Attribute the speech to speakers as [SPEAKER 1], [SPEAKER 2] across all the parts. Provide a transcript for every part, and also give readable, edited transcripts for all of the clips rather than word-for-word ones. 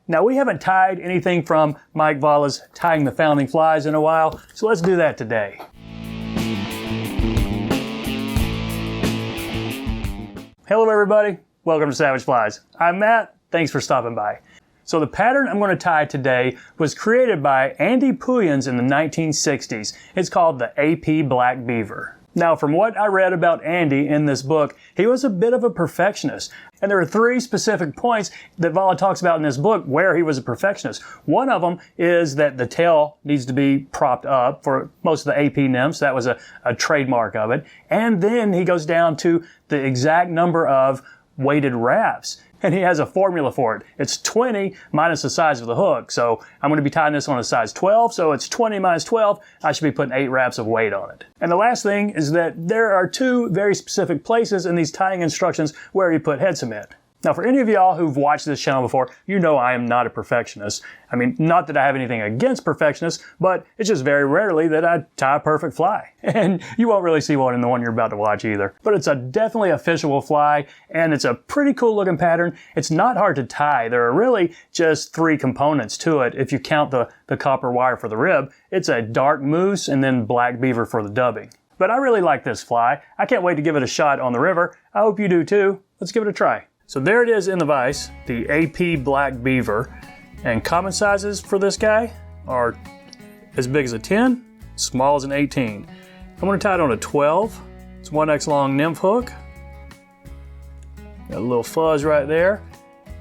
[SPEAKER 1] Now, we haven't tied anything from Mike Valla's Tying the Founding Flies in a while, so let's do that today. Hello everybody, welcome to Savage Flies. I'm Matt, thanks for stopping by. So the pattern I'm going to tie today was created by Andy Puyans in the 1960s. It's called the AP Black Beaver. Now, from what I read about Andy in this book, he was a bit of a perfectionist. And there are 3 specific points that Valla talks about in this book where he was a perfectionist. One of them is that the tail needs to be propped up for most of the AP nymphs. That was a trademark of it. And then he goes down to the exact number of weighted wraps. And he has a formula for it. It's 20 minus the size of the hook. So I'm going to be tying this on a size 12. So it's 20 minus 12. I should be putting 8 wraps of weight on it. And the last thing is that there are 2 very specific places in these tying instructions where you put head cement. Now, for any of y'all who've watched this channel before, you know I am not a perfectionist. I mean, not that I have anything against perfectionists, but it's just very rarely that I tie a perfect fly. And you won't really see one in the one you're about to watch either. But it's definitely a fishable fly, and it's a pretty cool looking pattern. It's not hard to tie. There are really just 3 components to it if you count the copper wire for the rib. It's a dark moose and then black beaver for the dubbing. But I really like this fly. I can't wait to give it a shot on the river. I hope you do too. Let's give it a try. So there it is in the vise, the AP Black Beaver. And common sizes for this guy are as big as a 10, small as an 18. I'm going to tie it on a 12. It's 1X long nymph hook. Got a little fuzz right there.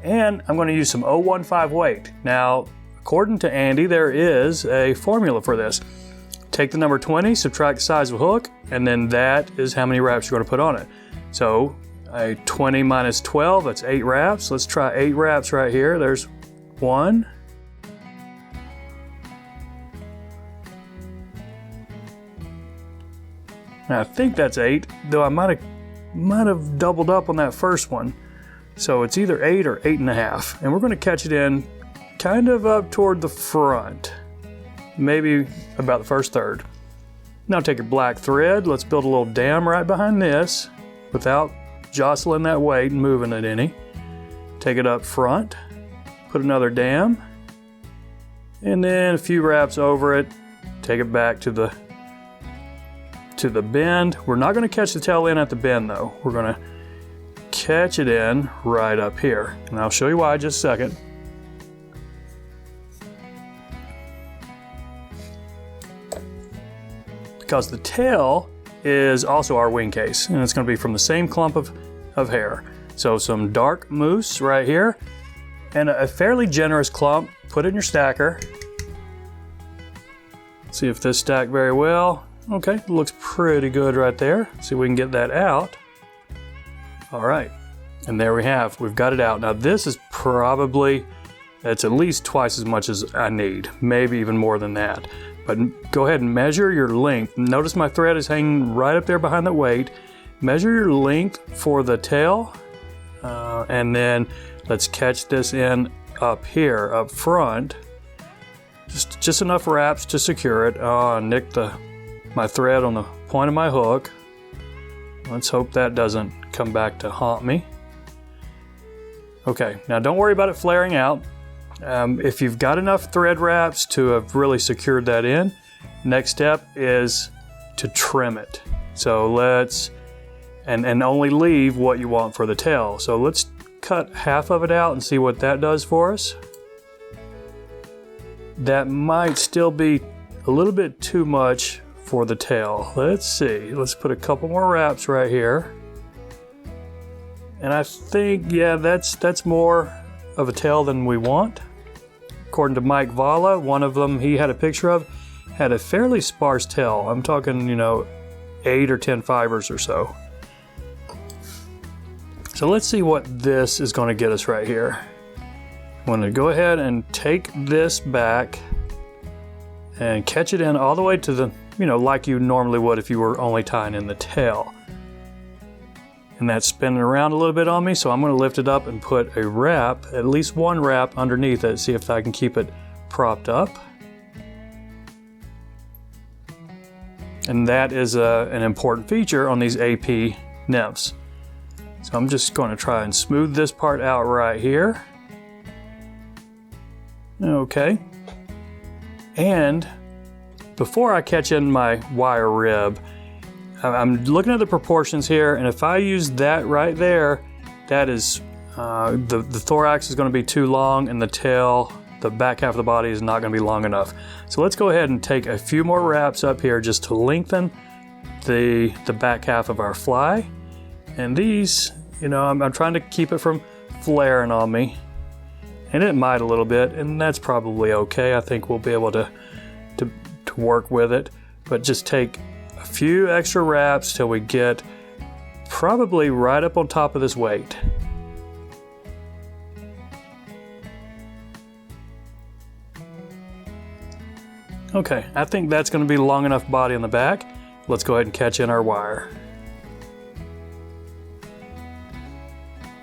[SPEAKER 1] And I'm going to use some 015 weight. Now, according to Andy, there is a formula for this. Take the number 20, subtract the size of the hook, and then that is how many wraps you're going to put on it. So, a 20 minus 12, that's 8 wraps. Let's try 8 wraps right here. There's 1. Now, I think that's 8, though I might have doubled up on that first one. So it's either 8 or 8.5. And we're going to catch it in kind of up toward the front. Maybe about the first third. Now take your black thread. Let's build a little dam right behind this without jostling that weight and moving it any. Take it up front, put another dam, and then a few wraps over it. Take it back to the bend. We're not going to catch the tail in at the bend though. We're going to catch it in right up here. And I'll show you why in just a second. Because the tail is also our wing case, and it's going to be from the same clump of hair. So some dark moose right here, and a fairly generous clump. Put it in your stacker. See if this stacked very well. Okay, looks pretty good right there. See if we can get that out. All right, and there we have. We've got it out. Now this is probably, it's at least twice as much as I need, maybe even more than that. But go ahead and measure your length. Notice my thread is hanging right up there behind the weight. Measure your length for the tail, and then let's catch this in up here, up front. Just enough wraps to secure it. Oh, I nicked my thread on the point of my hook. Let's hope that doesn't come back to haunt me. Okay, now don't worry about it flaring out. If you've got enough thread wraps to have really secured that in, next step is to trim it. So let's, and only leave what you want for the tail. So let's cut half of it out and see what that does for us. That might still be a little bit too much for the tail. Let's see, let's put a couple more wraps right here. And I think, yeah, that's more of a tail than we want. According to Mike Valla, one of them he had a picture of, had a fairly sparse tail. I'm talking, 8 or 10 fibers or so. So let's see what this is going to get us right here. I'm going to go ahead and take this back and catch it in all the way to the, like you normally would if you were only tying in the tail. And that's spinning around a little bit on me, so I'm going to lift it up and put a wrap, at least one wrap underneath it, see if I can keep it propped up. And that is an important feature on these AP nymphs. So I'm just going to try and smooth this part out right here. Okay. And before I catch in my wire rib, I'm looking at the proportions here, and if I use that right there, that is, the thorax is going to be too long, and the tail, the back half of the body, is not going to be long enough. So let's go ahead and take a few more wraps up here just to lengthen the back half of our fly. And these, you know, I'm trying to keep it from flaring on me, and it might a little bit, and that's probably okay. I think we'll be able to work with it, but just take a few extra wraps till we get probably right up on top of this weight. Okay, I think that's going to be long enough body on the back. Let's go ahead and catch in our wire.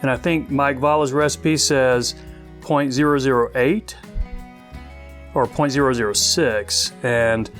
[SPEAKER 1] And I think Mike Vala's recipe says 0.008 or 0.006, and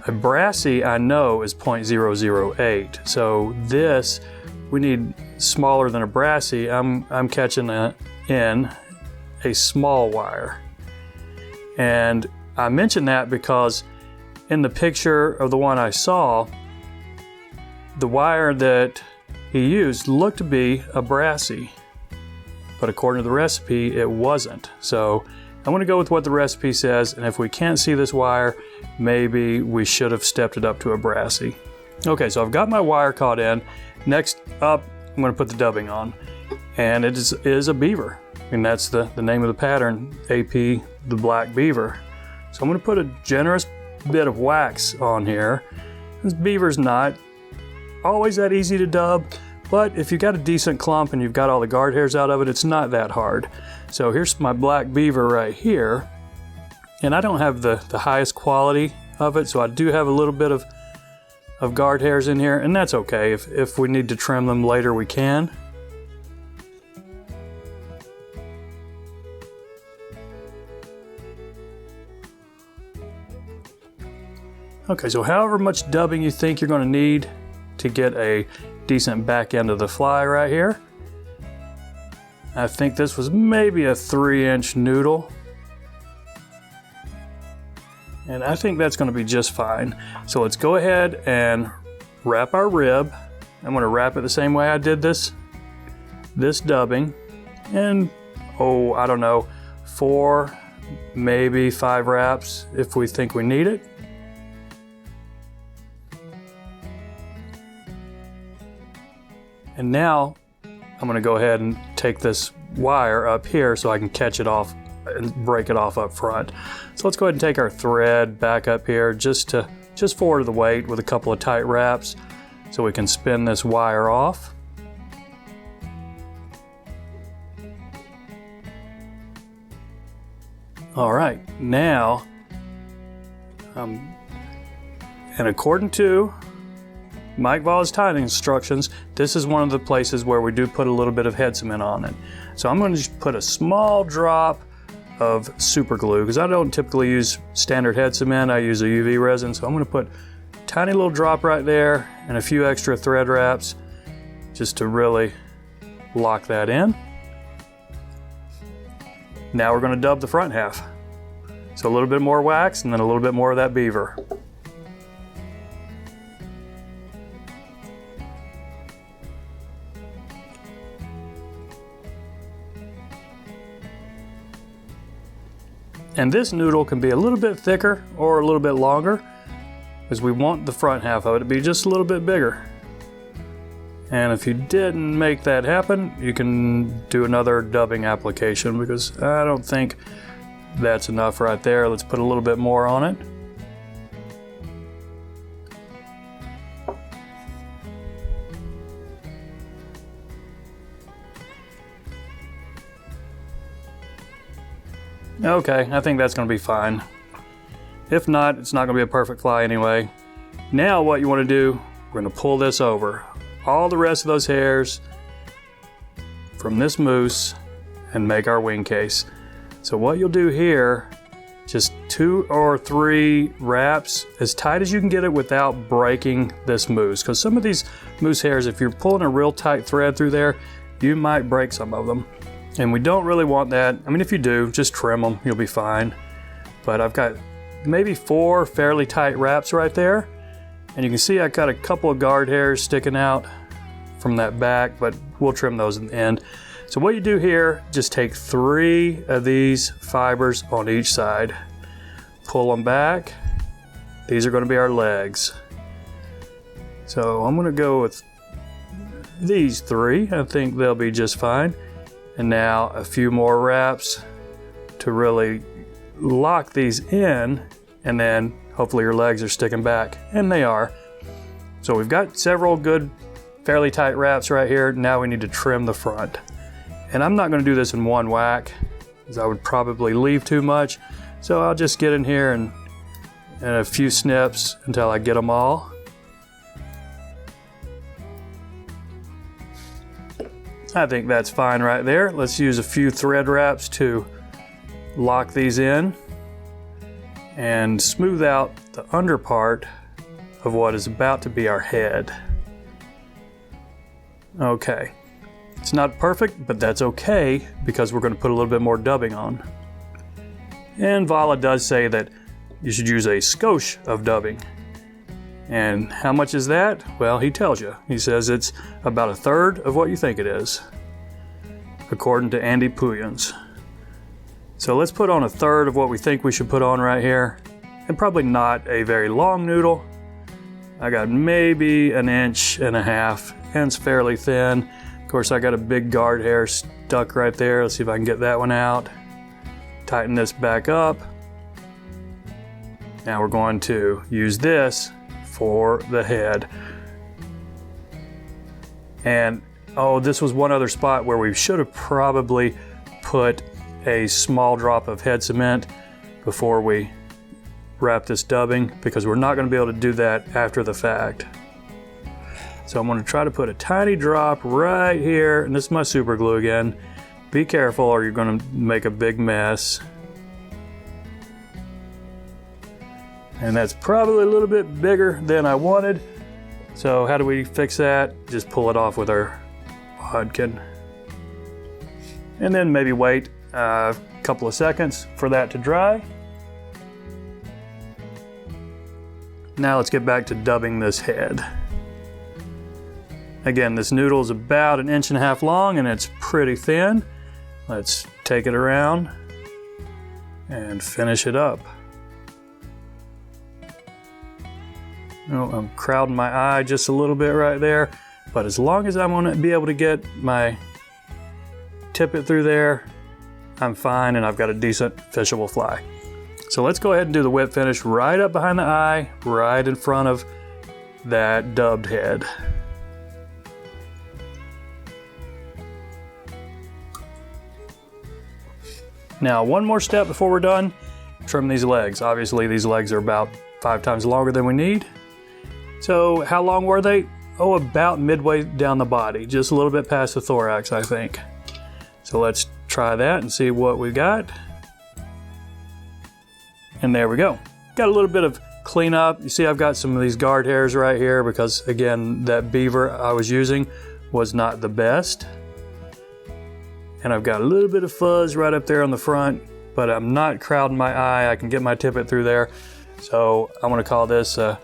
[SPEAKER 1] a brassy I know is 0.008. So this, we need smaller than a brassy. I'm catching in a small wire. And I mention that because in the picture of the one I saw, the wire that he used looked to be a brassy, but according to the recipe, it wasn't. So I'm going to go with what the recipe says, and if we can't see this wire, maybe we should have stepped it up to a brassy. Okay, so I've got my wire caught in. Next up, I'm going to put the dubbing on, and it is a beaver, and that's the name of the pattern, AP the Black Beaver. So I'm going to put a generous bit of wax on here. This beaver's not always that easy to dub, but if you've got a decent clump and you've got all the guard hairs out of it, it's not that hard. So here's my black beaver right here, and I don't have the highest quality of it, so I do have a little bit of guard hairs in here, and that's okay. If we need to trim them later, we can. Okay, so however much dubbing you think you're going to need to get a decent back end of the fly right here. I think this was maybe a 3-inch noodle, and I think that's going to be just fine. So let's go ahead and wrap our rib. I'm going to wrap it the same way I did this dubbing, and I don't know, 4, maybe 5 wraps if we think we need it. And now I'm going to go ahead and take this wire up here so I can catch it off and break it off up front. So let's go ahead and take our thread back up here just forward the weight with a couple of tight wraps so we can spin this wire off. All right, now, and according to Mike Vala's tying instructions, this is one of the places where we do put a little bit of head cement on it. So I'm going to just put a small drop of super glue, because I don't typically use standard head cement, I use a UV resin. So I'm going to put a tiny little drop right there and a few extra thread wraps just to really lock that in. Now we're going to dub the front half. So a little bit more wax and then a little bit more of that beaver. And this noodle can be a little bit thicker or a little bit longer, because we want the front half of it to be just a little bit bigger. And if you didn't make that happen, you can do another dubbing application, because I don't think that's enough right there. Let's put a little bit more on it. Okay, I think that's going to be fine. If not, it's not going to be a perfect fly anyway. Now what you want to do, we're going to pull this over. All the rest of those hairs from this moose and make our wing case. So what you'll do here, just 2 or 3 wraps, as tight as you can get it without breaking this moose. Because some of these moose hairs, if you're pulling a real tight thread through there, you might break some of them. And we don't really want that. I mean, if you do, just trim them, you'll be fine. but I've got maybe 4 fairly tight wraps right there. And you can see I got a couple of guard hairs sticking out from that back, but we'll trim those in the end. So what you do here, just take 3 of these fibers on each side, pull them back. These are going to be our legs. So I'm going to go with these 3. I think they'll be just fine. And now a few more wraps to really lock these in, and then hopefully your legs are sticking back, and they are. So we've got several good, fairly tight wraps right here. Now we need to trim the front. And I'm not going to do this in one whack, because I would probably leave too much. So I'll just get in here and a few snips until I get them all. I think that's fine right there. Let's use a few thread wraps to lock these in and smooth out the under part of what is about to be our head. Okay, it's not perfect, but that's okay because we're going to put a little bit more dubbing on. And Vala does say that you should use a skosh of dubbing. And how much is that? Well, he tells you. He says it's about 1/3 of what you think it is, according to Andy Puyans. So let's put on 1/3 of what we think we should put on right here, and probably not a very long noodle. I got maybe 1.5 inches, and it's fairly thin. Of course, I got a big guard hair stuck right there. Let's see if I can get that one out. Tighten this back up. Now we're going to use this for the head. And oh, this was one other spot where we should have probably put a small drop of head cement before we wrap this dubbing, because we're not going to be able to do that after the fact. So I'm going to try to put a tiny drop right here, and this is my super glue again. Be careful or you're going to make a big mess. And that's probably a little bit bigger than I wanted. So how do we fix that? Just pull it off with our bodkin. And then maybe wait a couple of seconds for that to dry. Now let's get back to dubbing this head. Again, this noodle is about 1.5 inches long and it's pretty thin. Let's take it around and finish it up. Oh, I'm crowding my eye just a little bit right there, but as long as I'm going to be able to get my tippet through there, I'm fine, and I've got a decent fishable fly. So let's go ahead and do the whip finish right up behind the eye, right in front of that dubbed head. Now, one more step before we're done. Trim these legs. Obviously, these legs are about 5 times longer than we need. So how long were they? Oh, about midway down the body, just a little bit past the thorax, I think. So let's try that and see what we got. And there we go. Got a little bit of cleanup. You see I've got some of these guard hairs right here because, again, that beaver I was using was not the best. And I've got a little bit of fuzz right up there on the front, but I'm not crowding my eye. I can get my tippet through there. So I'm going to call this a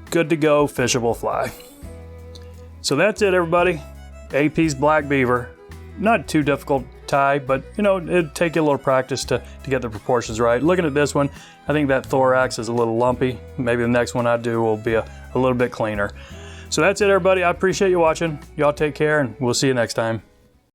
[SPEAKER 1] good to go fishable fly. So that's it, everybody. AP's Black Beaver. Not too difficult to tie, but you know, it'd take you a little practice to get the proportions right. Looking at this one, I think that thorax is a little lumpy. Maybe the next one I do will be a little bit cleaner. So that's it, everybody. I appreciate you watching. Y'all take care, and we'll see you next time.